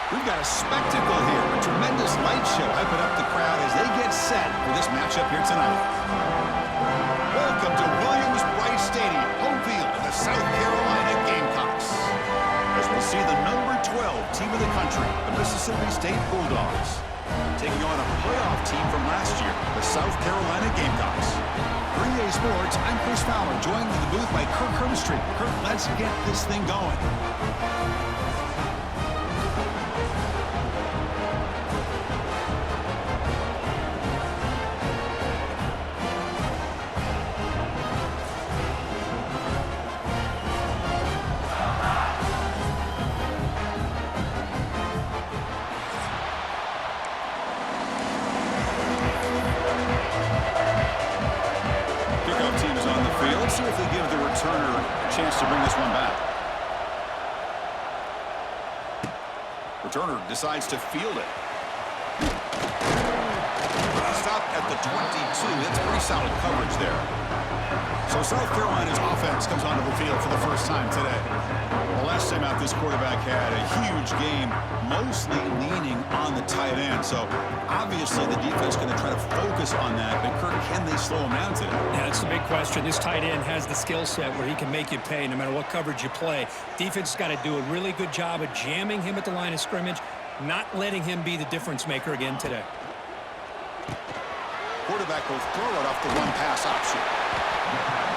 We've got a spectacle here, a tremendous light show hyping up the crowd as they get set for this matchup here tonight. Welcome to Williams-Brice Stadium, home field of the South Carolina Gamecocks. As we'll see the number 12 team of the country, the Mississippi State Bulldogs, taking on a playoff team from last year, the South Carolina Gamecocks. For EA Sports, I'm Chris Fowler, joined in the booth by Kirk Herbstreit. Kirk, let's get this thing going. See if they give the returner a chance to bring this one back. Returner decides to field it. Stop at the 22. That's pretty solid coverage there. So South Carolina's offense comes onto the field for the first time today. The last time out, this quarterback had a huge game, mostly leaning on the tight end. So obviously the defense is going to try to focus on that. But Kirk, can they slow him down today? Yeah, that's the big question. This tight end has the skill set where he can make you pay no matter what coverage you play. Defense has got to do a really good job of jamming him at the line of scrimmage, not letting him be the difference maker again today. quarterback will throw it off the one-pass option.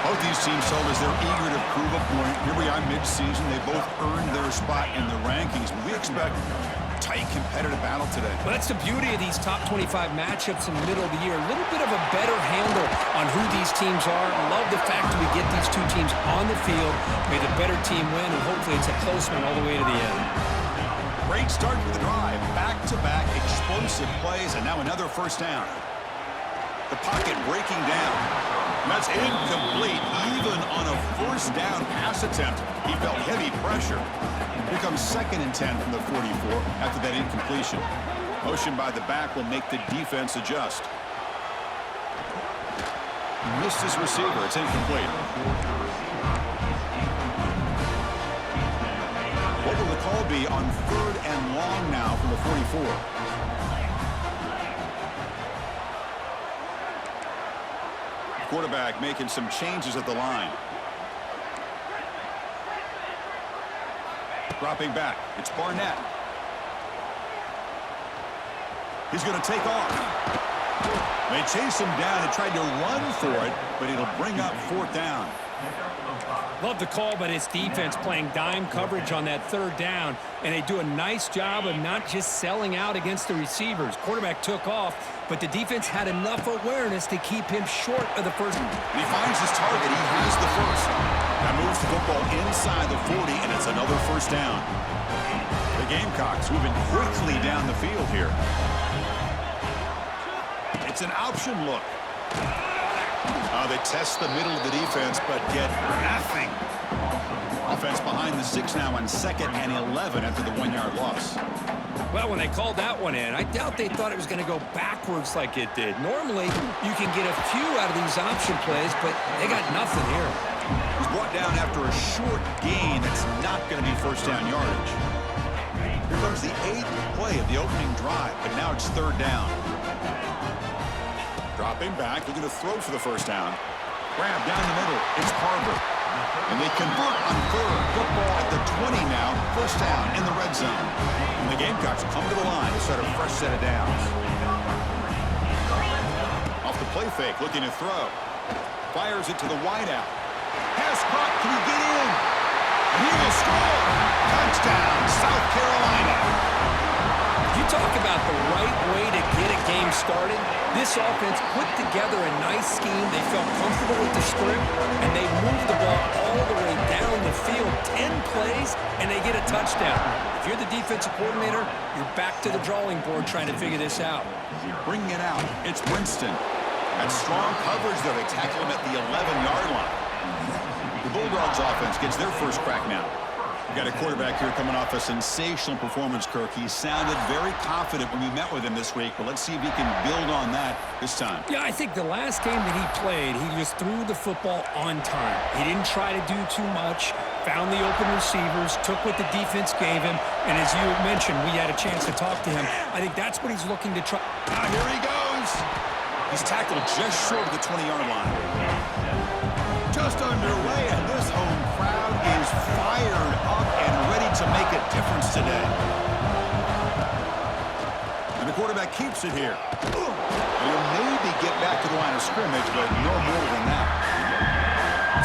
Both these teams told us they're eager to prove a point. Here we are mid-season. They both earned their spot in the rankings. But we expect a tight, competitive battle today. Well, that's the beauty of these top 25 matchups in the middle of the year. A little bit of a better handle on who these teams are. I love the fact that we get these two teams on the field. May the better team win, and hopefully it's a close one all the way to the end. Great start to the drive. Back-to-back explosive plays, and now another first down. The pocket breaking down. That's incomplete. Even on a first down pass attempt, he felt heavy pressure. Here comes 2nd and 10 from the 44 after that incompletion. Motion by the back will make the defense adjust. Missed his receiver. It's incomplete. What will the call be on 3rd and long now from the 44? Quarterback making some changes at the line. Dropping back. It's Barnett. He's going to take off. They chase him down and tried to run for it, but it'll bring up 4th down. Love the call, but it's defense playing dime coverage on that 3rd down, and they do a nice job of not just selling out against the receivers. Quarterback took off, but the defense had enough awareness to keep him short of the first. He finds his target. He has the first. That moves the football inside the 40, and it's another first down. The Gamecocks moving quickly down the field here. It's an option look. They test the middle of the defense, but get nothing. Offense behind the 6 now on 2nd and 11 after the 1-yard loss. Well, when they called that one in, I doubt they thought it was going to go backwards like it did. Normally, you can get a few out of these option plays, but they got nothing here. He's brought down after a short gain that's not going to be first down yardage. Here comes the 8th play of the opening drive, but now it's 3rd down. Dropping back, looking to throw for the first down. Grab down the middle. It's Carver. And they convert on 3rd. Football at the 20 now. First down in the red zone. And the Gamecocks come to the line to start a fresh set of downs. Off the play fake, looking to throw. Fires it to the wideout. Pass caught. Can he get in? And he will score. Touchdown, South Carolina. You talk about the right way to get a game started. This offense put together a nice scheme. They felt comfortable with the script, and they moved the ball all the way down the field. 10 plays, and they get a touchdown. If you're the defensive coordinator, you're back to the drawing board trying to figure this out. Bringing it out, it's Winston. That strong coverage, though. They tackle him at the 11-yard line. The Bulldogs offense gets their first crack now. We've got a quarterback here coming off a sensational performance, Kirk. He sounded very confident when we met with him this week, but let's see if he can build on that this time. Yeah, I think the last game that he played, he just threw the football on time. He didn't try to do too much, found the open receivers, took what the defense gave him, and as you mentioned, we had a chance to talk to him. I think that's what he's looking to try. Here he goes. He's tackled just short of the 20-yard line. Just underway, and this home crowd is fired up and ready to make a difference today. And the quarterback keeps it here. He'll maybe get back to the line of scrimmage, but no more than that.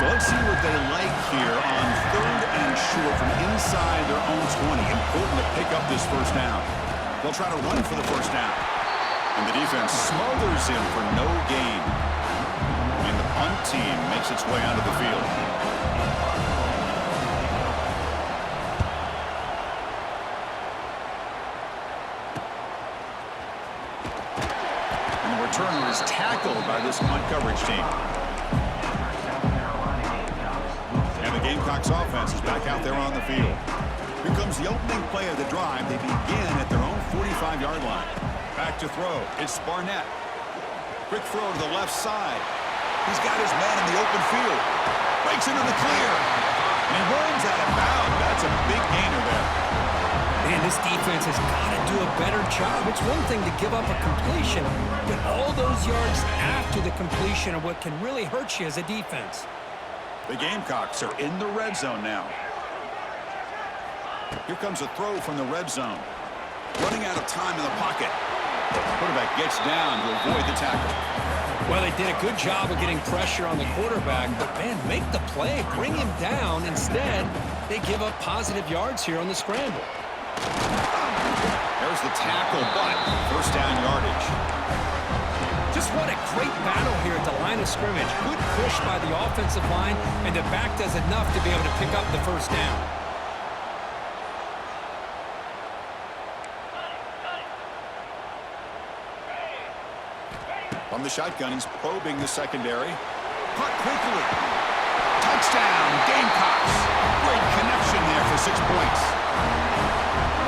So let's see what they like here on 3rd and short from inside their own 20. Important to pick up this first down. They'll try to run for the first down. And the defense smothers him for no gain. And the punt team makes its way onto the field. And the returner is tackled by this punt coverage team. And the Gamecocks offense is back out there on the field. Here comes the opening play of the drive. They begin at their own 45-yard line. Back to throw. It's Barnett. Quick throw to the left side. He's got his man in the open field. Breaks into the clear. And he runs out of bounds. That's a big gainer there. Man, this defense has got to do a better job. It's one thing to give up a completion, but all those yards after the completion are what can really hurt you as a defense. The Gamecocks are in the red zone now. Here comes a throw from the red zone. Running out of time in the pocket. Quarterback gets down to avoid the tackle. Well, they did a good job of getting pressure on the quarterback, but, man, make the play, bring him down. Instead, they give up positive yards here on the scramble. There's the tackle, but first down yardage. Just what a great battle here at the line of scrimmage. Good push by the offensive line, and the back does enough to be able to pick up the first down. From the shotgun, he's probing the secondary. Caught quickly. Touchdown, Gamecocks. Great connection there for 6 points.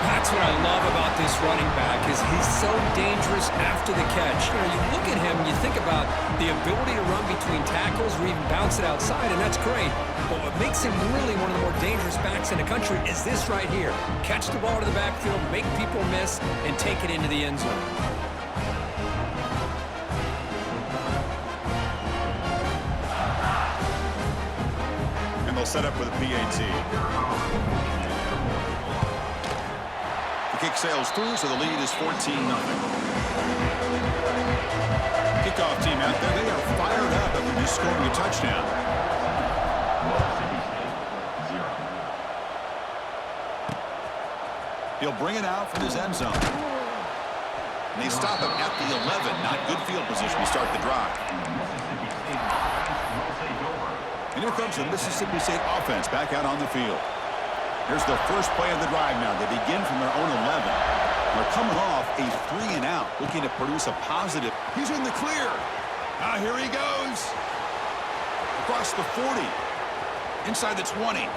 That's what I love about this running back is he's so dangerous after the catch. You know, you look at him, you think about the ability to run between tackles or even bounce it outside, and that's great. But what makes him really one of the more dangerous backs in the country is this right here. Catch the ball to the backfield, make people miss, and take it into the end zone. And they'll set up with a PAT. Kick sails through, so the lead is 14-0. Kickoff team out there, they are fired up after just scoring a touchdown. He'll bring it out from his end zone. And they stop him at the 11. Not good field position to start the drive. And here comes the Mississippi State offense back out on the field. Here's the first play of the drive now. They begin from their own 11. They're coming off a 3-and-out, looking to produce a positive. He's in the clear. Here he goes. Across the 40. Inside the 20.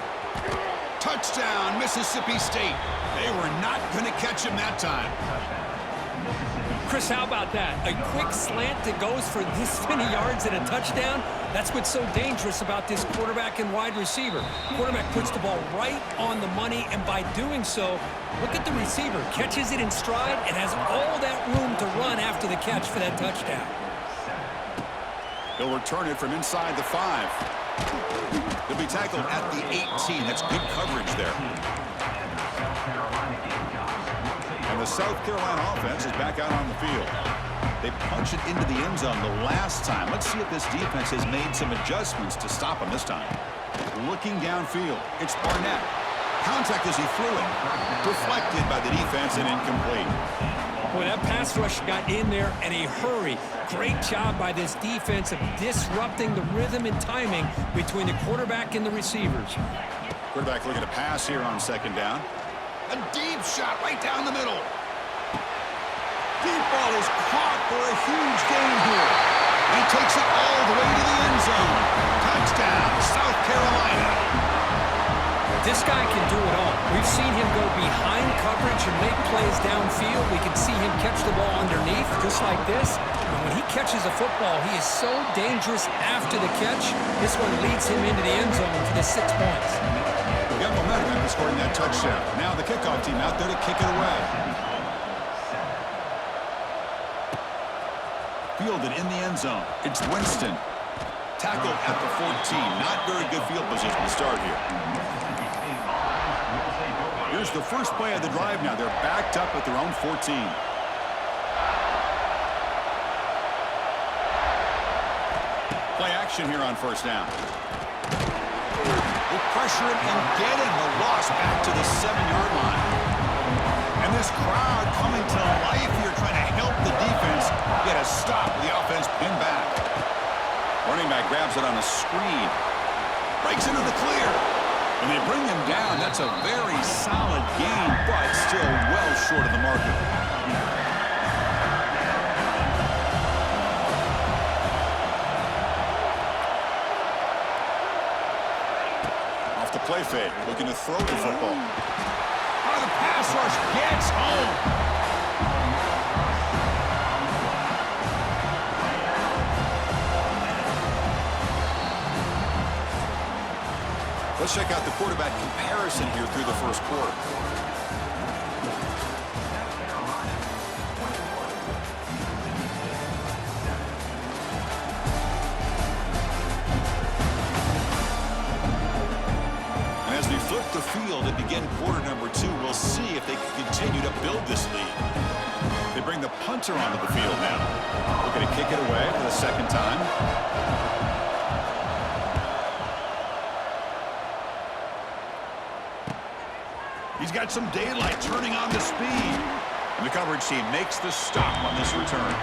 Touchdown, Mississippi State. They were not going to catch him that time. Chris, how about that? A quick slant that goes for this many yards and a touchdown? That's what's so dangerous about this quarterback and wide receiver. Quarterback puts the ball right on the money, and by doing so, look at the receiver. Catches it in stride and has all that room to run after the catch for that touchdown. He'll return it from inside the 5. He'll be tackled at the 18. That's good coverage there. And the South Carolina offense is back out on the field. They punched it into the end zone the last time. Let's see if this defense has made some adjustments to stop him this time. Looking downfield, it's Barnett. Contact as he threw it. Deflected by the defense and incomplete. Boy, that pass rush got in there in a hurry. Great job by this defense of disrupting the rhythm and timing between the quarterback and the receivers. Quarterback looking to pass here on second down. A deep shot right down the middle. Deep ball is caught for a huge gain here. And he takes it all the way to the end zone. Touchdown, South Carolina. This guy can do it all. We've seen him go behind coverage and make plays downfield. We can see him catch the ball underneath, just like this. And when he catches a football, he is so dangerous after the catch. This one leads him into the end zone for the 6 points. We got momentum after scoring that touchdown. Now the kickoff team out there to kick it away. Fielded in the end zone. It's Winston. Tackled at the 14. Not very good field position to start here. Here's the first play of the drive now. They're backed up at their own 14. Play action here on first down. They pressure him and get him. The loss back to the 7-yard line. And this crowd coming to life here trying to help the defense get a stop with the offense pinned back. Running back grabs it on a screen. Breaks into the clear. When they bring him down, that's a very solid gain, but still well short of the marker. Off the play fake, looking to throw the football. Oh, the pass rush gets home. Let's check out the quarterback comparison here through the first quarter. And as we flip the field and begin quarter number 2, we'll see if they can continue to build this lead. They bring the punter onto the field now. Looking to kick it away for the second time. He's got some daylight turning on the speed. And the coverage team makes the stop on this return.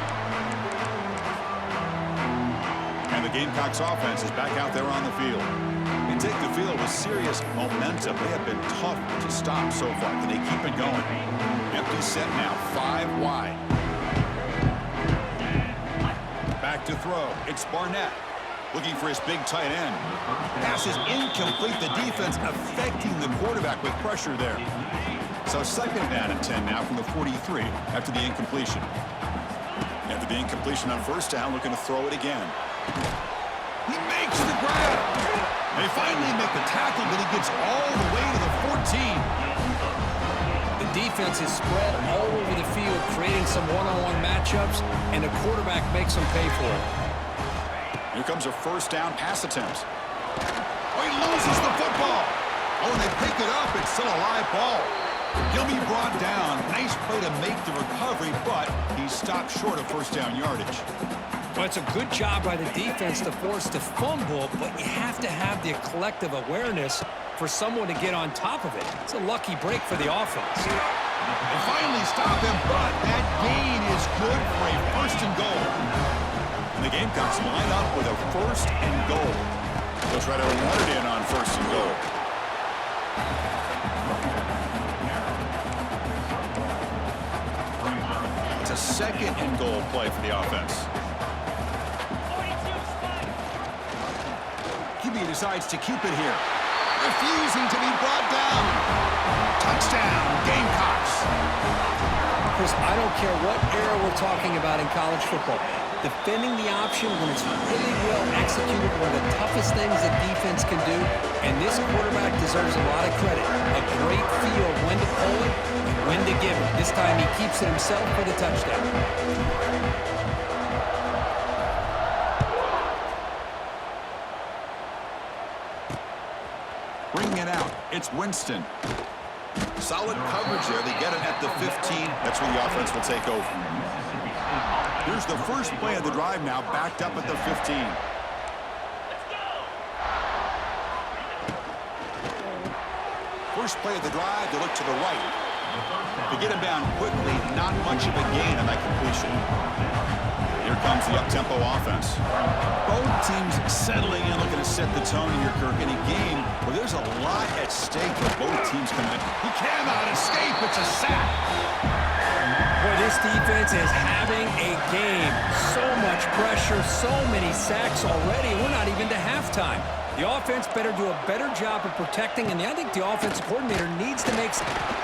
And the Gamecocks offense is back out there on the field. They take the field with serious momentum. They have been tough to stop so far. Can they keep it going? Empty set now, 5 wide. Back to throw. It's Barnett. Looking for his big tight end. Pass is incomplete. The defense affecting the quarterback with pressure there. So second down and 10 now from the 43 after the incompletion. After the incompletion on first down, looking to throw it again. He makes the grab. They finally make the tackle, but he gets all the way to the 14. The defense is spread all over the field, creating some one-on-one matchups, and the quarterback makes them pay for it. Here comes a first down pass attempt. Oh, he loses the football. Oh, and they pick it up. It's still a live ball. He'll be brought down. Nice play to make the recovery, but he stopped short of first down yardage. Well, it's a good job by the defense to force the fumble, but you have to have the collective awareness for someone to get on top of it. It's a lucky break for the offense. They finally stop him, but that gain is good for a first and goal. And the Gamecocks line up with a first and goal. They'll try to run it in on first and goal. It's a second and goal play for the offense. QB decides to keep it here. Refusing to be brought down. Touchdown, Gamecocks. Chris, I don't care what era we're talking about in college football. Defending the option when it's really well executed, one of the toughest things that defense can do, and this quarterback deserves a lot of credit. A great feel of when to pull it and when to give it. This time he keeps it himself for the touchdown. Bringing it out, it's Winston. Solid coverage there. They get it at the 15. That's where the offense will take over. Here's the first play of the drive now, backed up at the 15. First play of the drive, they look to the right. They get him down quickly, not much of a gain on that completion. Here comes the up-tempo offense. Both teams settling in, looking to set the tone here, Kirk, in a game where there's a lot at stake for both teams coming in. He cannot escape. It's a sack. Boy, this defense is having a game. So much pressure, so many sacks already. We're not even to halftime. The offense better do a better job of protecting, and I think the offensive coordinator needs to make...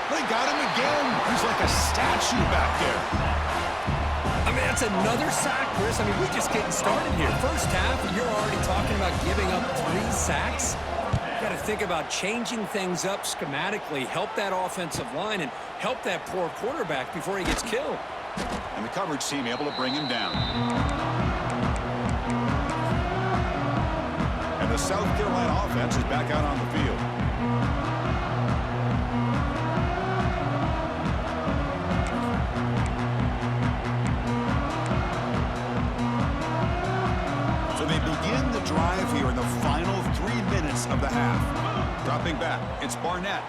They got him again. He's like a statue back there. I mean, that's another sack, Chris. I mean, we're just getting started here. First half, and you're already talking about giving up 3 sacks. You got to think about changing things up schematically, help that offensive line, and help that poor quarterback before he gets killed. And the coverage team able to bring him down. And the South Carolina offense is back out on the field. So they begin the drive here in the final 3 minutes of the half. Dropping back, it's Barnett.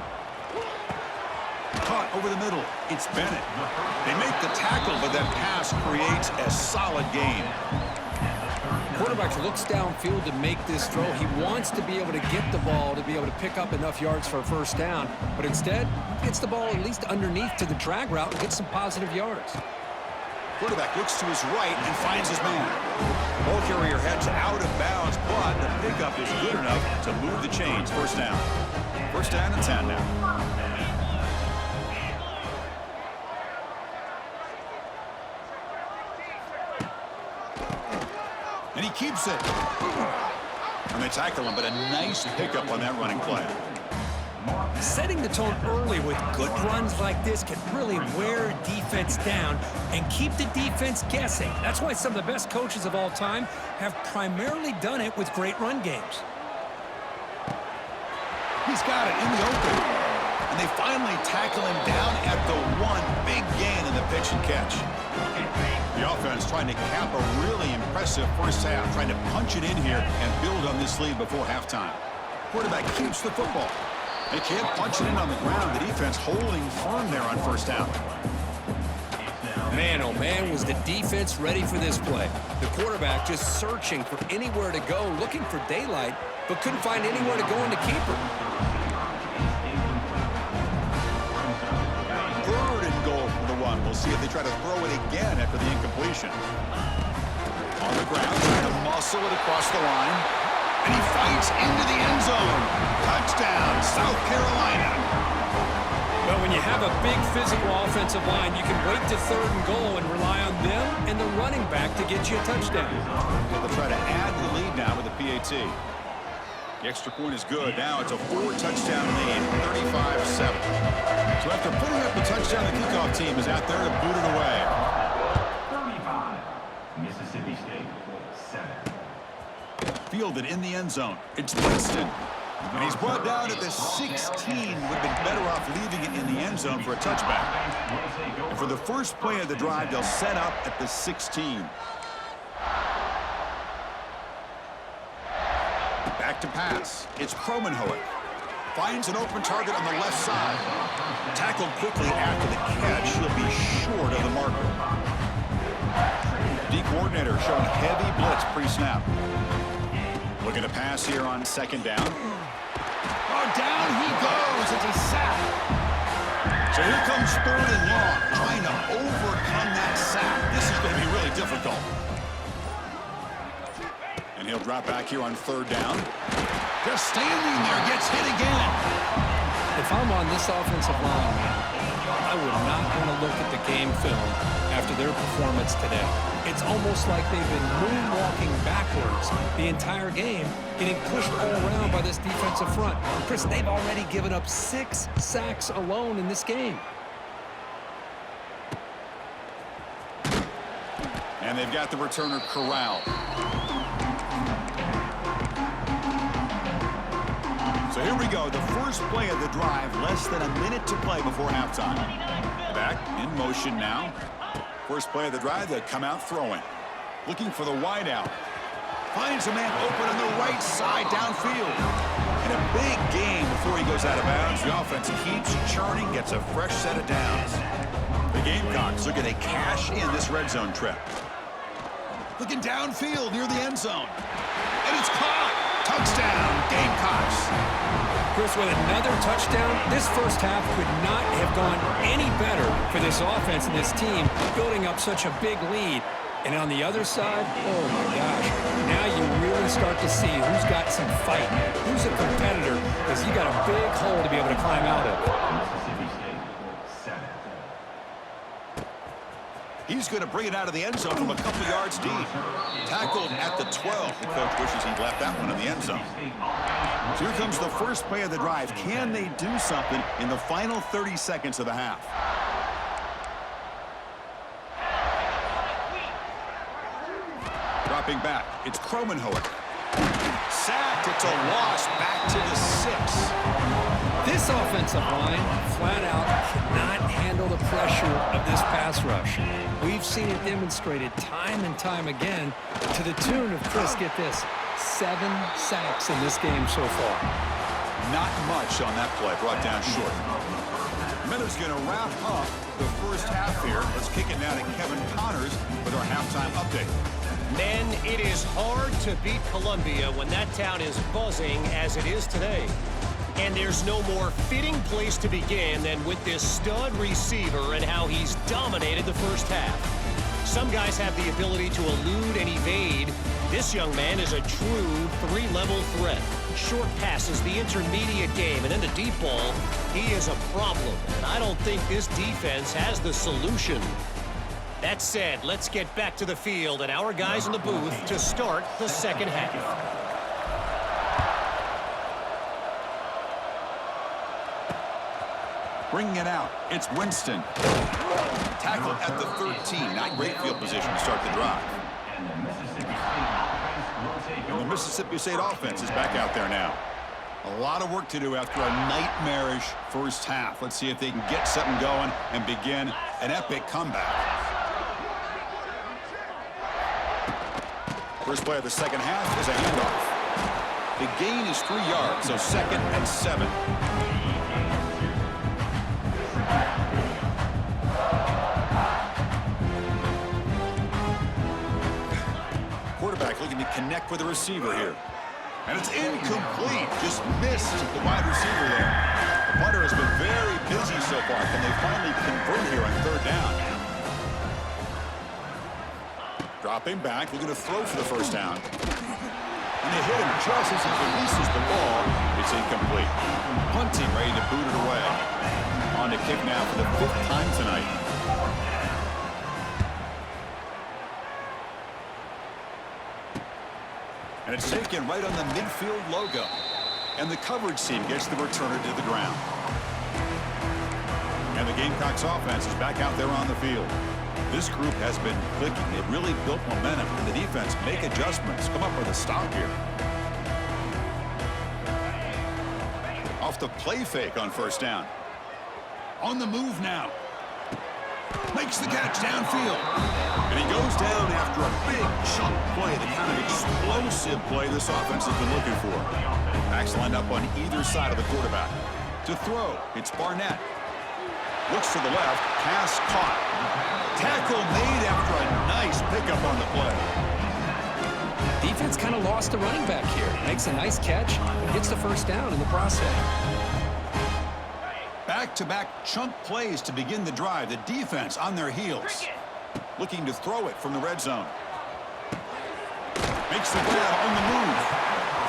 Caught over the middle, it's Bennett. They make the tackle, but that pass creates a solid gain. Quarterback looks downfield to make this throw. He wants to be able to get the ball to be able to pick up enough yards for a first down, but instead, gets the ball at least underneath to the drag route and gets some positive yards. Quarterback looks to his right and finds his man. Ball carrier heads out of bounds, but the pickup is good enough to move the chains. First down. First down and 10 now. And he keeps it. And they tackle him, but a nice pickup on that running play. Setting the tone early with good runs like this can really wear defense down and keep the defense guessing. That's why some of the best coaches of all time have primarily done it with great run games. He's got it in the open. And they finally tackle him down at the 1. Big gain, and the pitch and catch. The offense trying to cap a really impressive first half, trying to punch it in here and build on this lead before halftime. Quarterback keeps the football. They can't punch it in on the ground. The defense holding firm there on first down. Man, oh man, was the defense ready for this play. The quarterback just searching for anywhere to go, looking for daylight, but couldn't find anywhere to go in the keeper. Third and goal for the one. We'll see if they try to throw it again after the incompletion. On the ground, trying to muscle it across the line. And he fights into the end zone. Touchdown, South Carolina. But when you have a big physical offensive line, you can wait to third and goal and rely on them and the running back to get you a touchdown. They'll try to add to the lead now with the PAT. The extra point is good. Now it's a 4-touchdown lead, 35-7. So after putting up the touchdown, the kickoff team is out there to boot it away. 35, Mississippi State, 7. Fielded in the end zone. It's Winston. And he's brought down at the 16. Would have been better off leaving it in the end zone for a touchback. And for the first play of the drive, they'll set up at the 16. Back to pass. It's Kromenhoek. Finds an open target on the left side. Tackled quickly after the catch. He'll be short of the marker. D coordinator showing heavy blitz pre-snap. Looking to pass here on second down. Oh, down he goes. It's a sack. So here comes third and long, trying to overcome that sack. This is going to be really difficult. And he'll drop back here on third down. Just standing there, gets hit again. If I'm on this offensive line, I would not want to look at the game film after their performance today. It's almost like they've been moonwalking backwards the entire game, getting pushed all around by this defensive front. Chris, they've already given up 6 sacks alone in this game. And they've got the returner corralled. So here we go, the first play of the drive, less than a minute to play before halftime. Back in motion now. First play of the drive, they come out throwing. Looking for the wide out. Finds a man open on the right side downfield. And a big gain before he goes out of bounds. The offense keeps churning, gets a fresh set of downs. The Gamecocks looking to cash in this red zone trip. Looking downfield near the end zone. And it's caught. Touchdown, Gamecocks. Chris, with another touchdown, this first half could not have gone any better for this offense and this team, building up such a big lead. And on the other side, oh my gosh, now you really start to see who's got some fight, who's a competitor, because you got a big hole to be able to climb out of. He's going to bring it out of the end zone from a couple yards deep. Tackled at the 12. The coach wishes he'd left that one in the end zone. So here comes the first play of the drive. Can they do something in the final 30 seconds of the half? Dropping back. It's Kromenhoek. Sacked. It's a loss. Back to the 6. This offensive line, flat out, cannot handle the pressure of this pass rush. We've seen it demonstrated time and time again to the tune of, Chris, get this, 7 sacks in this game so far. Not much on that play, brought down short. Miller's going to wrap up the first half here. Let's kick it now to Kevin Connors with our halftime update. Men, it is hard to beat Columbia when that town is buzzing as it is today. And there's no more fitting place to begin than with this stud receiver and how he's dominated the first half. Some guys have the ability to elude and evade. This young man is a true 3-level threat. Short passes, the intermediate game, and then the deep ball. He is a problem, and I don't think this defense has the solution. That said, let's get back to the field and our guys in the booth to start the second half. Bringing it out, it's Winston. Tackled at the 13. Not great field position to start the drive. And the Mississippi State offense is back out there now. A lot of work to do after a nightmarish first half. Let's see if they can get something going and begin an epic comeback. First play of the second half is a handoff. The gain is 3 yards, so 2nd and 7. Quarterback looking to connect with the receiver here. And it's incomplete. Just missed the wide receiver there. The punter has been very busy so far. Can they finally convert here on 3rd down? Dropping back, looking to throw for the first down. And they hit him just as he releases the ball. It's incomplete. Punting, ready to boot it away. On to kick now for the 5th time tonight. And it's taken right on the midfield logo. And the coverage team gets the returner to the ground. And the Gamecocks offense is back out there on the field. This group has been clicking. They've really built momentum. And the defense make adjustments. Come up with a stop here. Off the play fake on 1st down. On the move now. Makes the catch downfield. And he goes down after a big chunk play, the kind of explosive play this offense has been looking for. Backs lined up on either side of the quarterback. To throw, it's Barnett. Looks to the left, pass caught. Tackle made after a nice pickup on the play. Defense kind of lost the running back here. Makes a nice catch and gets the first down in the process. Back-to-back chunk plays to begin the drive. The defense on their heels. Looking to throw it from the red zone. Makes the grab on the move.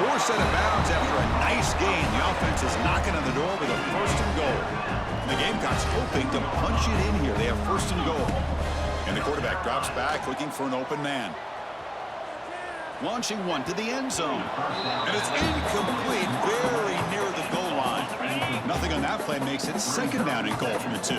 Forced out of bounds after a nice gain. The offense is knocking on the door with a 1st and goal. And the Gamecocks hoping to punch it in here. They have 1st and goal. And the quarterback drops back looking for an open man. Launching one to the end zone. And it's incomplete, very near the goal line. Nothing on that play makes it 2nd down and goal from the 2.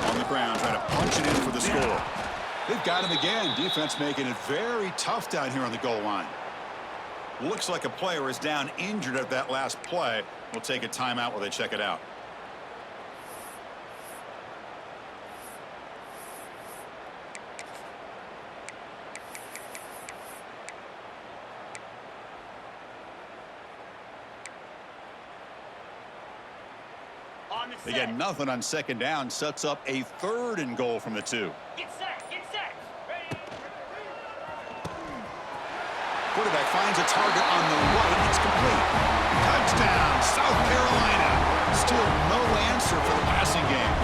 On the ground, trying to punch it in for the score. They've got him again. Defense making it very tough down here on the goal line. Looks like a player is down injured at that last play. We'll take a timeout while they check it out. They get nothing on 2nd down. Sets up a 3rd and goal from the 2. Get set, get set. Ready. Quarterback finds a target on the right. It's complete. Touchdown, South Carolina. Still no answer for the passing game.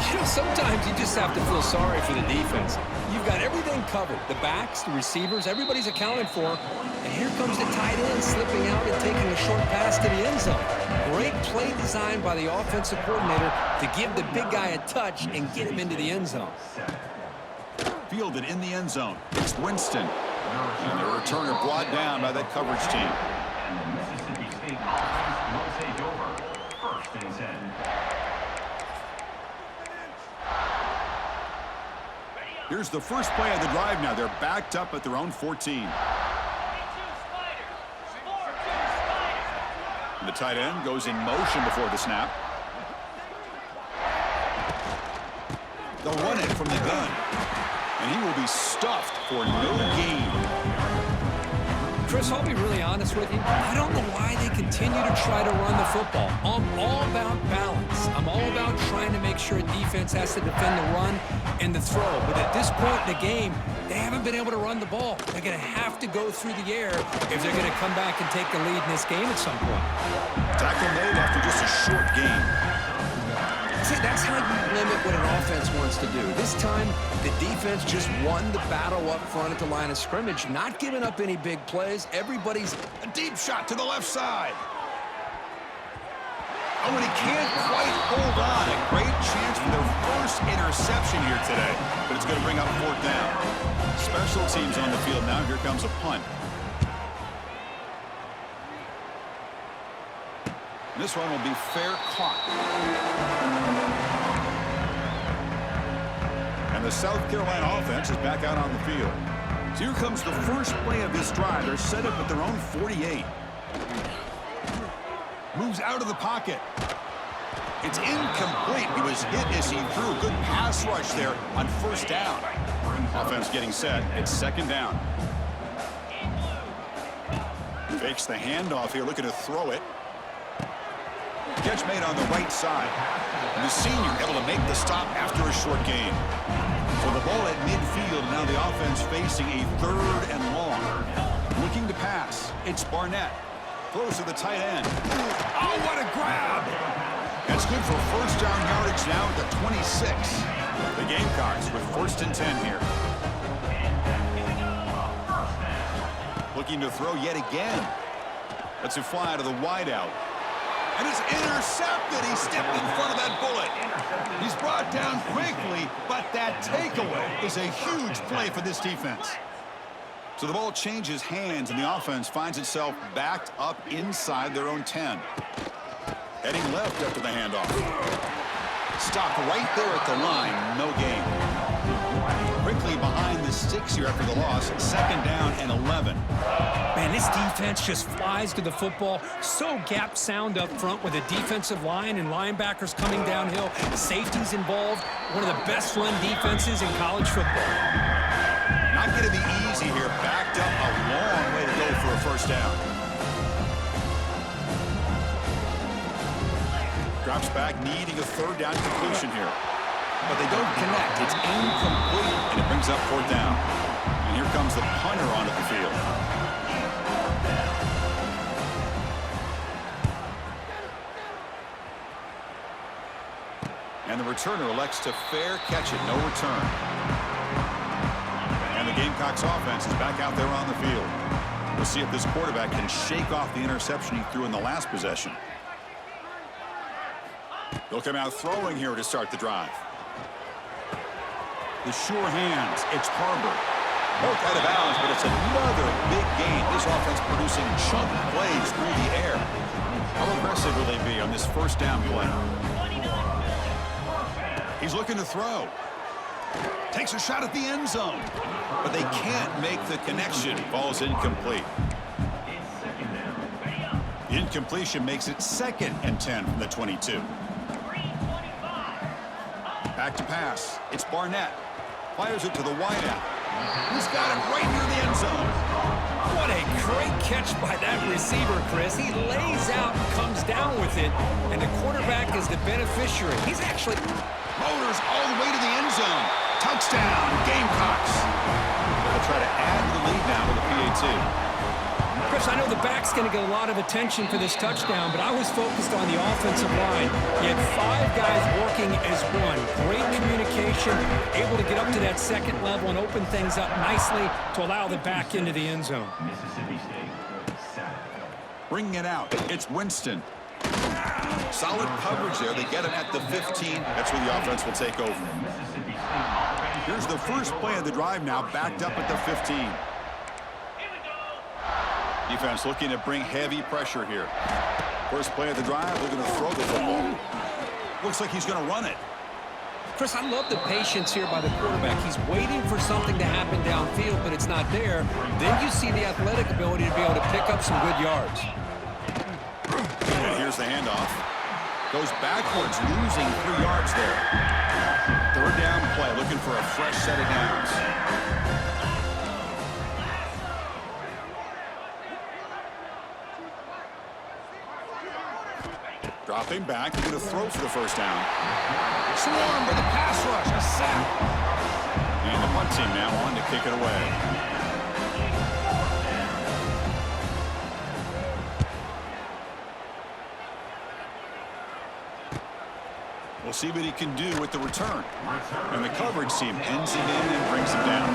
You know, sometimes you just have to feel sorry for the defense. You've got everything covered. The backs, the receivers, everybody's accounted for. And here comes the tight end slipping out and taking a short pass to the end zone. Great play design by the offensive coordinator to give the big guy a touch and get him into the end zone. Fielded in the end zone. It's Winston. And the returner brought down by that coverage team. And the Mississippi State offense will take over. 1st and 10. Here's the first play of the drive now. They're backed up at their own 14. And the tight end goes in motion before the snap. They'll run it from the gun. And he will be stuffed for no gain. Chris, I'll be really honest with you. I don't know why they continue to try to run the football. I'm all about balance. I'm all about trying to make sure a defense has to defend the run and the throw. But at this point in the game, they haven't been able to run the ball. They're going to have to go through the air if they're going to come back and take the lead in this game at some point. Tackle made after just a short gain. See, that's how you limit what an offense wants to do. This time, the defense just won the battle up front at the line of scrimmage, not giving up any big plays. Everybody's A deep shot to the left side. Oh, and he can't quite hold on. A great chance for their first interception here today, but it's going to bring up 4th down. Special teams on the field now. Here comes a punt. This one will be fair caught. the South Carolina offense is back out on the field. So here comes the first play of this drive. They're set up at their own 48. Moves out of the pocket. It's incomplete. He was hit as he threw a good pass rush there on first down. Offense getting set. It's second down. Fakes the handoff here, looking to throw it. Catch made on the right side. And the senior able to make the stop after a short gain. So the ball at midfield, now the offense facing a 3rd and long. Looking to pass. It's Barnett. Throws to the tight end. Oh, what a grab! That's good for first down yardage now at the 26. The Gamecocks with 1st and 10 here. Looking to throw yet again. Lets it fly out of the wideout. And it's intercepted. He stepped in front of that bullet. He's brought down quickly, but that takeaway is a huge play for this defense. So the ball changes hands, and the offense finds itself backed up inside their own 10. Heading left after the handoff. Stopped right there at the line. No gain. Quickly behind the sticks here after the loss. 2nd down and 11. Man, this defense just flies to the football. So gap sound up front with a defensive line and linebackers coming downhill. Safeties involved. One of the best run defenses in college football. Not going to be easy here. Backed up a long way to go for a first down. Drops back, needing a 3rd down completion here. But they don't connect. It's incomplete, and it brings up 4th down. And here comes the punter onto the field. And the returner elects to fair catch it. No return. And the Gamecocks offense is back out there on the field. We'll see if this quarterback can shake off the interception he threw in the last possession. They'll come out throwing here to start the drive. The sure hands. It's Harbor. Both out of bounds, but it's another big gain. This offense producing chunk plays through the air. How aggressive will they be on this first down play? He's looking to throw. Takes a shot at the end zone. But they can't make the connection. Ball's incomplete. The incompletion makes it 2nd and 10 from the 22. Back to pass. It's Barnett. Fires it to the wideout. He's got it right near the end zone. What a great catch by that receiver, Chris. He lays out and comes down with it, and the quarterback is the beneficiary. He's actually Motors all the way to the end zone. Touchdown, Gamecocks. They'll try to add to the lead now with a PAT. Chris, I know the back's going to get a lot of attention for this touchdown, but I was focused on the offensive line. You had 5 guys working as one. Great communication, able to get up to that 2nd level and open things up nicely to allow the back into the end zone. Mississippi State. Bringing it out. It's Winston. Solid coverage there. They get him at the 15. That's where the offense will take over. Here's the first play of the drive now, backed up at the 15. Defense looking to bring heavy pressure here. First play of the drive, looking to throw the football. Looks like he's going to run it. Chris, I love the patience here by the quarterback. He's waiting for something to happen downfield, but it's not there. Then you see the athletic ability to be able to pick up some good yards. And here's the handoff. Goes backwards, losing 3 yards there. 3rd down play, looking for a fresh set of downs. Dropping back, going to throw for the first down. Swarm with a pass rush, a sack. And the punt team now on to kick it away. We'll see what he can do with the return. And the coverage team ends it in and brings him down.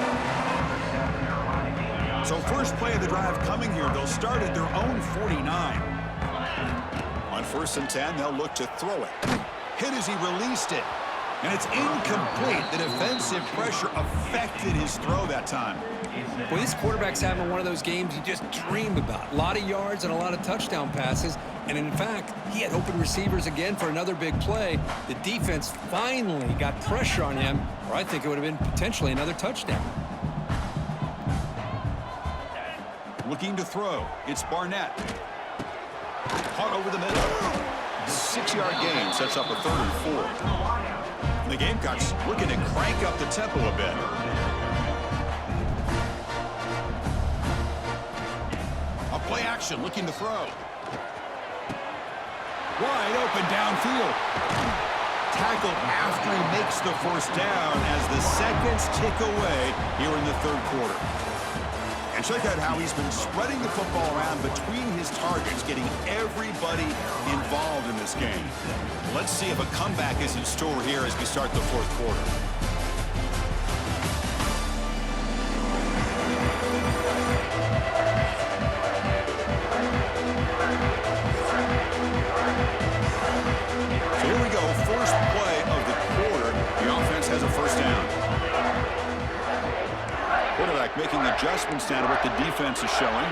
So first play of the drive coming here. They'll start at their own 49. On 1st and 10, they'll look to throw it. Hit as he released it. And it's incomplete. The defensive pressure affected his throw that time. Well, this quarterback's having one of those games you just dream about. A lot of yards and a lot of touchdown passes. And in fact, he had open receivers again for another big play. The defense finally got pressure on him, or I think it would have been potentially another touchdown. Looking to throw. It's Barnett. Caught over the middle. 6-yard gain sets up a 3rd and 4. The Gamecocks looking to crank up the tempo a bit. A play action looking to throw. Wide open downfield. Tackled after he makes the 1st down as the seconds tick away here in the 3rd quarter. And check out how he's been spreading the football around between his targets, getting everybody involved in this game. Let's see if a comeback is in store here as we start the 4th quarter. So here we go, first play of the quarter. The offense has a 1st down. Quarterback making adjustments now to what the defense is showing.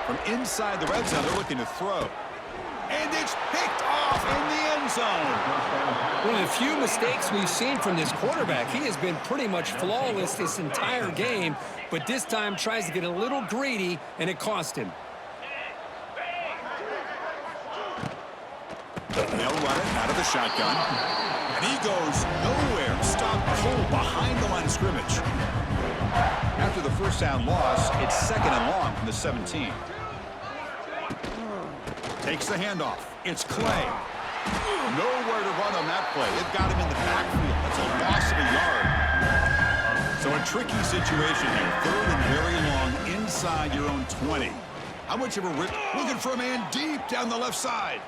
From inside the red zone, they're looking to throw. And it's picked off in the end zone. One of the few mistakes we've seen from this quarterback. He has been pretty much flawless this entire game, but this time tries to get a little greedy, and it cost him. They'll run it out of the shotgun. And he goes nowhere. Stopped cold behind the line of scrimmage. After the 1st down loss, it's 2nd and long from the 17. Takes the handoff. It's Clay. Nowhere to run on that play. They've got him in the backfield. That's a loss of a yard. So a tricky situation here. 3rd and very long inside your own 20. How much of a rip? Looking for a man deep down the left side.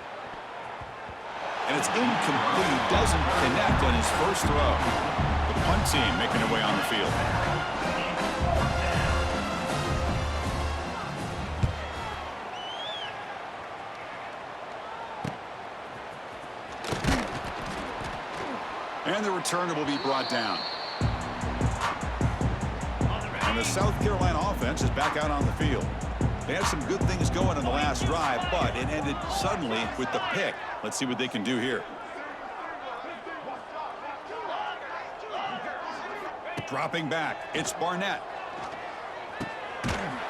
And it's incomplete. He doesn't connect on his 1st throw. The punt team making their way on the field. And the returner will be brought down. And the South Carolina offense is back out on the field. They had some good things going in the last drive, but it ended suddenly with the pick. Let's see what they can do here. Dropping back, it's Barnett.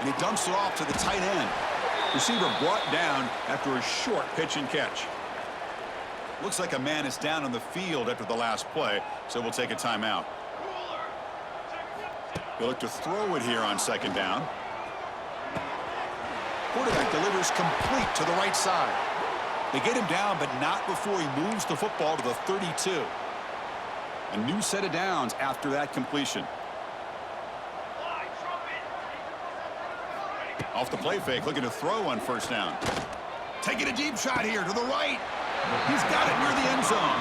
And he dumps it off to the tight end. Receiver brought down after a short pitch and catch. Looks like a man is down on the field after the last play, so we'll take a timeout. They'll look to throw it here on 2nd down. Quarterback delivers complete to the right side. They get him down, but not before he moves the football to the 32. A new set of downs after that completion. Off the play fake, looking to throw on 1st down. Taking a deep shot here to the right. He's got it near the end zone.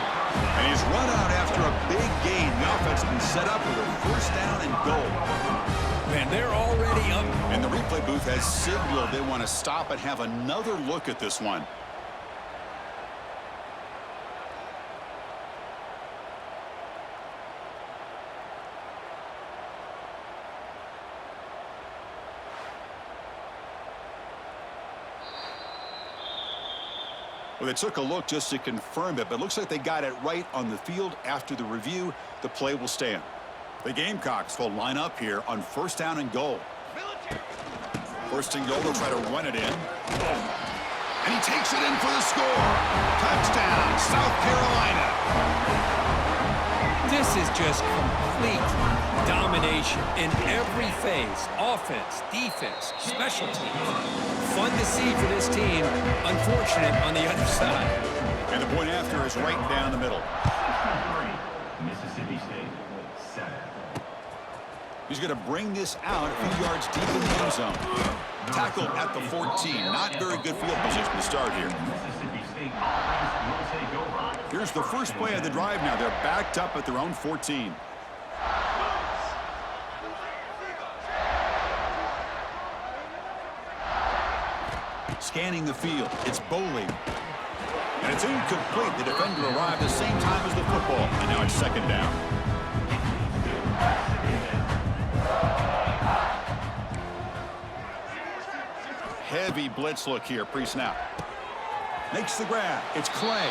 And he's run out after a big gain. The offense has been set up with a 1st down and goal. Man, they're already up. And the replay booth has signaled they want to stop and have another look at this one. Well, they took a look just to confirm it, but it looks like they got it right on the field. After the review, the play will stand. The Gamecocks will line up here on 1st down and goal. 1st and goal, they'll try to run it in. And he takes it in for the score. Touchdown, South Carolina. This is just complete domination in every phase. Offense, defense, special teams. Fun to see for this team. Unfortunate on the other side. And the point after is right down the middle. Mississippi State with 7. He's going to bring this out a few yards deep in the end zone. Tackled at the 14. Not very good field position to start here. Mississippi State offense will take over. Here's the first play of the drive now. They're backed up at their own 14. Scanning the field. It's Bowling. And it's incomplete. The defender arrived the same time as the football. And now it's second down. Heavy blitz look here, pre-snap. Makes the grab. It's Clay.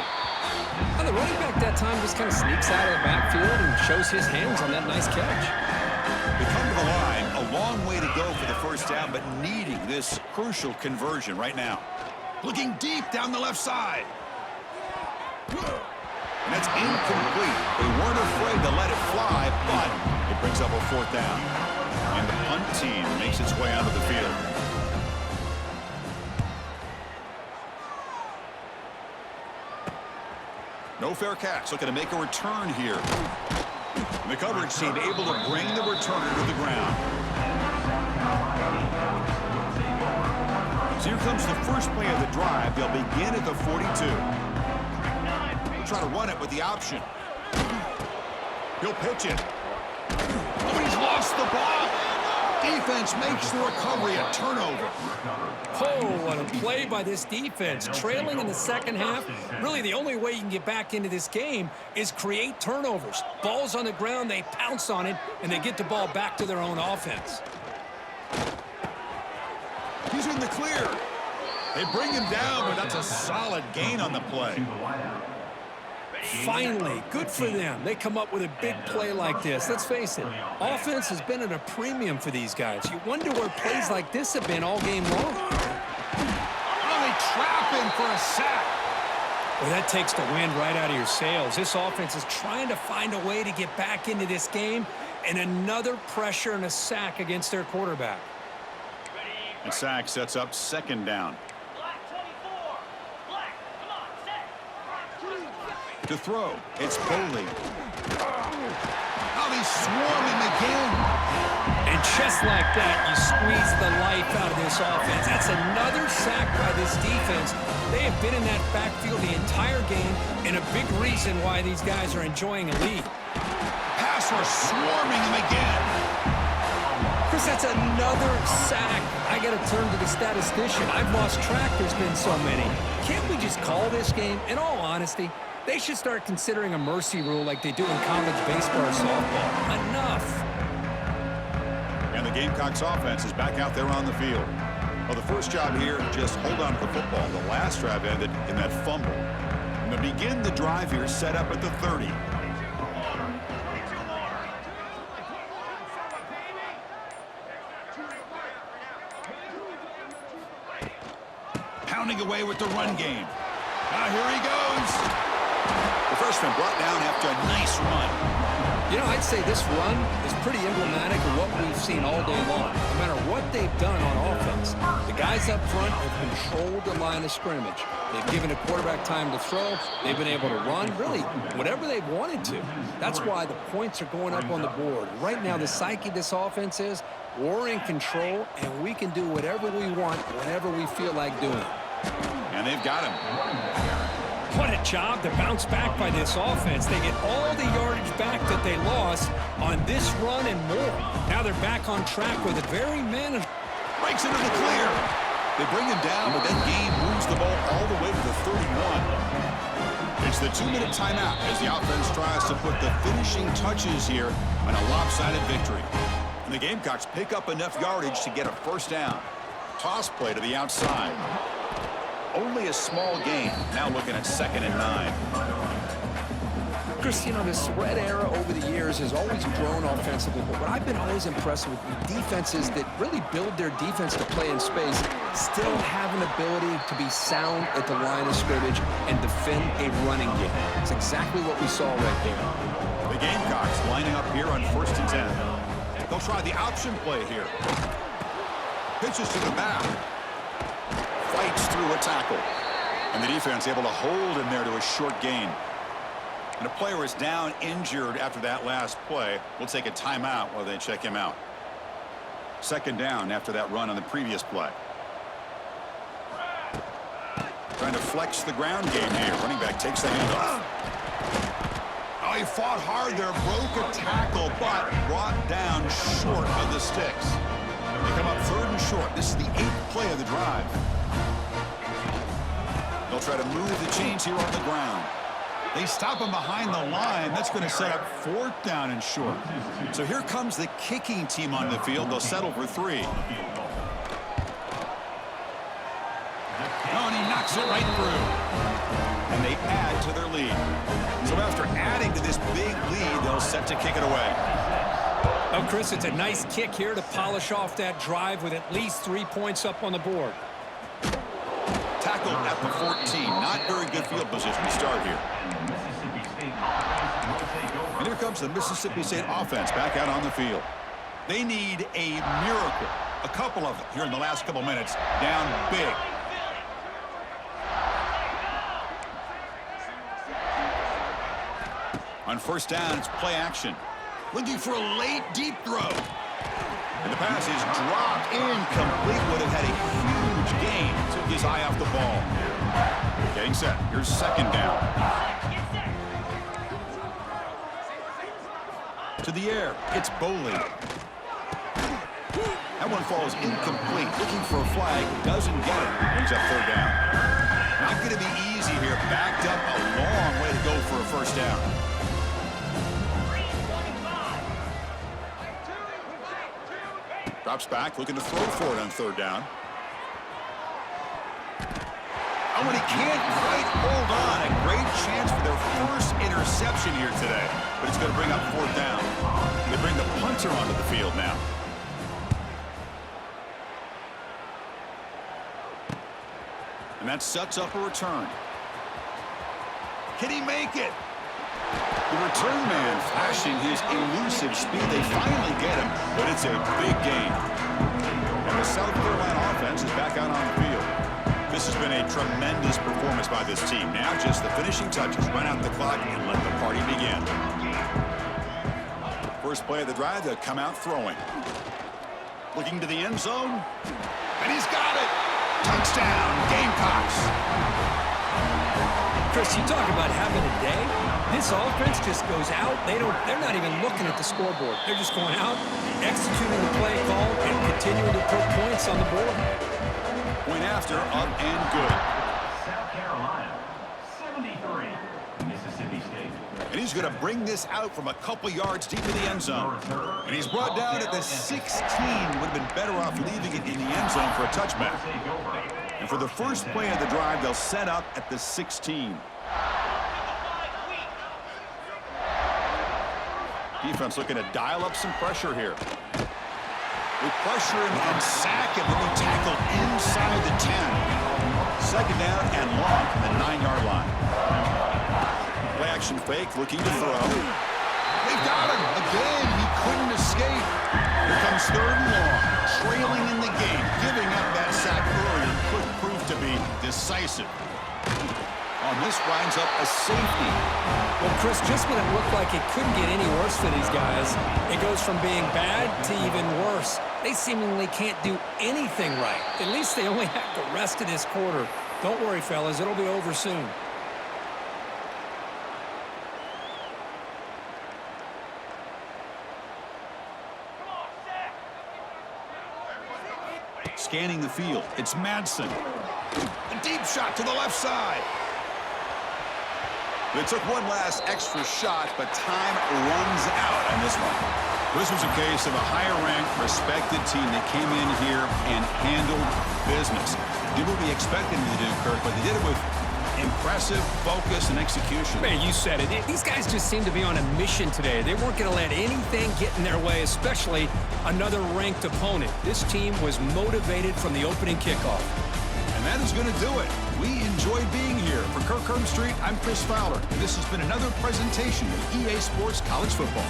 Well, the running back that time just kind of sneaks out of the backfield and shows his hands on that nice catch. They come to the line, a long way to go for the first down, but needing this crucial conversion right now. Looking deep down the left side. And it's incomplete. They weren't afraid to let it fly, but it brings up a fourth down. And the punt team makes its way onto the field. No fair catch. Looking to make a return here. And the coverage team able to bring the returner to the ground. So here comes the first play of the drive. They'll begin at the 42. They'll try to run it with the option. He'll pitch it. Oh, he's lost the ball. Defense makes the recovery a turnover. Oh, what a play by this defense. Trailing in the second half, really the only way you can get back into this game is create turnovers. Ball's on the ground, they pounce on it, and they get the ball back to their own offense. He's in the clear. They bring him down, but that's a solid gain on the play. Finally, good for them. They come up with a big play like this. Let's face it, offense has been at a premium for these guys. You wonder where plays like this have been all game long. Oh, they trap him for a sack. Well, that takes the wind right out of your sails. This offense is trying to find a way to get back into this game, and another pressure and a sack against their quarterback. The sack sets up second down. Black 24. Black, come on, set. To throw, it's Boley. Oh, they swarm him again. And just like that, you squeeze the life out of this offense. That's another sack by this defense. They have been in that backfield the entire game, and a big reason why these guys are enjoying a lead. Pass rush swarming him again. Chris, that's another sack. I got to turn to the statistician. I've lost track. There's been so many. Can't we just call this game? In all honesty, they should start considering a mercy rule like they do in college baseball or softball. Enough. And the Gamecocks offense is back out there on the field. Well, the first job here, just hold on to the football. The last drive ended in that fumble. And to begin the drive here, set up at the 30. Pounding away with the run game. Now here he goes. The freshman brought down after a nice run. You know, I'd say this run is pretty emblematic of what we've seen all day long. No matter what they've done on offense, the guys up front have controlled the line of scrimmage. They've given a quarterback time to throw. They've been able to run, really, whatever they've wanted to. That's why the points are going up on the board. Right now, the psyche of this offense is we're in control, and we can do whatever we want, whenever we feel like doing. And they've got him. What a job to bounce back by this offense. They get all the yardage back that they lost on this run and more. Now they're back on track with a very managed. Breaks into the clear. They bring him down, but that game moves the ball all the way to the 31. It's the 2-minute timeout as the offense tries to put the finishing touches here on a lopsided victory. And the Gamecocks pick up enough yardage to get a first down. Toss play to the outside. Only a small gain. Now looking at 2nd and 9. Chris, you know, the spread era over the years has always grown offensively, but what I've been always impressed with defenses that really build their defense to play in space still have an ability to be sound at the line of scrimmage and defend a running game. It's exactly what we saw right there. The Gamecocks lining up here on 1st and 10. They'll try the option play here. Pitches to the back. Fights through a tackle. And the defense able to hold him there to a short gain. And a player is down injured after that last play. We'll take a timeout while they check him out. 2nd down after that run on the previous play. Trying to flex the ground game here. Running back takes the handoff. Oh, he fought hard there. Broke a tackle, but brought down short of the sticks. They come up 3rd and short. This is the 8th play of the drive. They'll try to move the chains here on the ground. They stop him behind the line. That's going to set up 4th down and short. So here comes the kicking team on the field. They'll settle for 3. Oh, and he knocks it right through. And they add to their lead. So after adding to this big lead, they'll set to kick it away. Oh, Chris, it's a nice kick here to polish off that drive with at least 3 points up on the board. Tackled at the 14. Not very good field position to start here. And here comes the Mississippi State offense back out on the field. They need a miracle. A couple of them here in the last couple minutes. Down big. On 1st down, it's play action. Looking for a late deep throw. And the pass is dropped incomplete. Would have had a huge gain. Took his eye off the ball. Getting set. Here's 2nd down. To the air. It's Boley. That one falls incomplete. Looking for a flag. Doesn't get it. Brings up 3rd down. Not going to be easy here. Backed up a long way to go for a 1st down. Drops back, looking to throw for it on 3rd down. Oh, and he can't quite hold on. A great chance for their first interception here today. But it's going to bring up 4th down. They bring the punter onto the field now. And that sets up a return. Can he make it? The return man flashing his elusive speed. They finally get him, but it's a big gain. And the South Carolina offense is back out on the field. This has been a tremendous performance by this team. Now just the finishing touches. Run out the clock and let the party begin. First play of the drive, they'll come out throwing. Looking to the end zone. And he's got it. Touchdown, Gamecocks. Chris, you talk about having a day. This offense just goes out. They're not even looking at the scoreboard. They're just going out, executing the play call, and continuing to put points on the board. Point after, up and good. South Carolina, 73. Mississippi State. And he's going to bring this out from a couple yards deep in the end zone. And he's brought down at the 16. Would have been better off leaving it in the end zone for a touchback. And for the first play of the drive, they'll set up at the 16. Defense looking to dial up some pressure here. We pressure him and sack him, and we tackle inside the 10. 2nd down and long from the 9-yard line. Play action fake, looking to throw. They've got him. Again, he couldn't escape. Here comes 3rd and long. Trailing in the game. Giving up that sack early could prove to be decisive. On this winds up a safety. Well, Chris, just when it looked like it couldn't get any worse for these guys, it goes from being bad to even worse. They seemingly can't do anything right. At least they only have the rest of this quarter. Don't worry, fellas. It'll be over soon. Scanning the field. It's Madsen. A deep shot to the left side. They took one last extra shot, but time runs out on this one. This was a case of a higher-ranked, respected team that came in here and handled business. Did what we expected them to do, Kirk, but they did it with impressive focus and execution. Man, you said it. These guys just seem to be on a mission today. They weren't going to let anything get in their way, especially another ranked opponent. This team was motivated from the opening kickoff. And that is going to do it. We enjoyed being here. For Kirk Herbstreit, I'm Chris Fowler, and this has been another presentation of EA Sports College Football.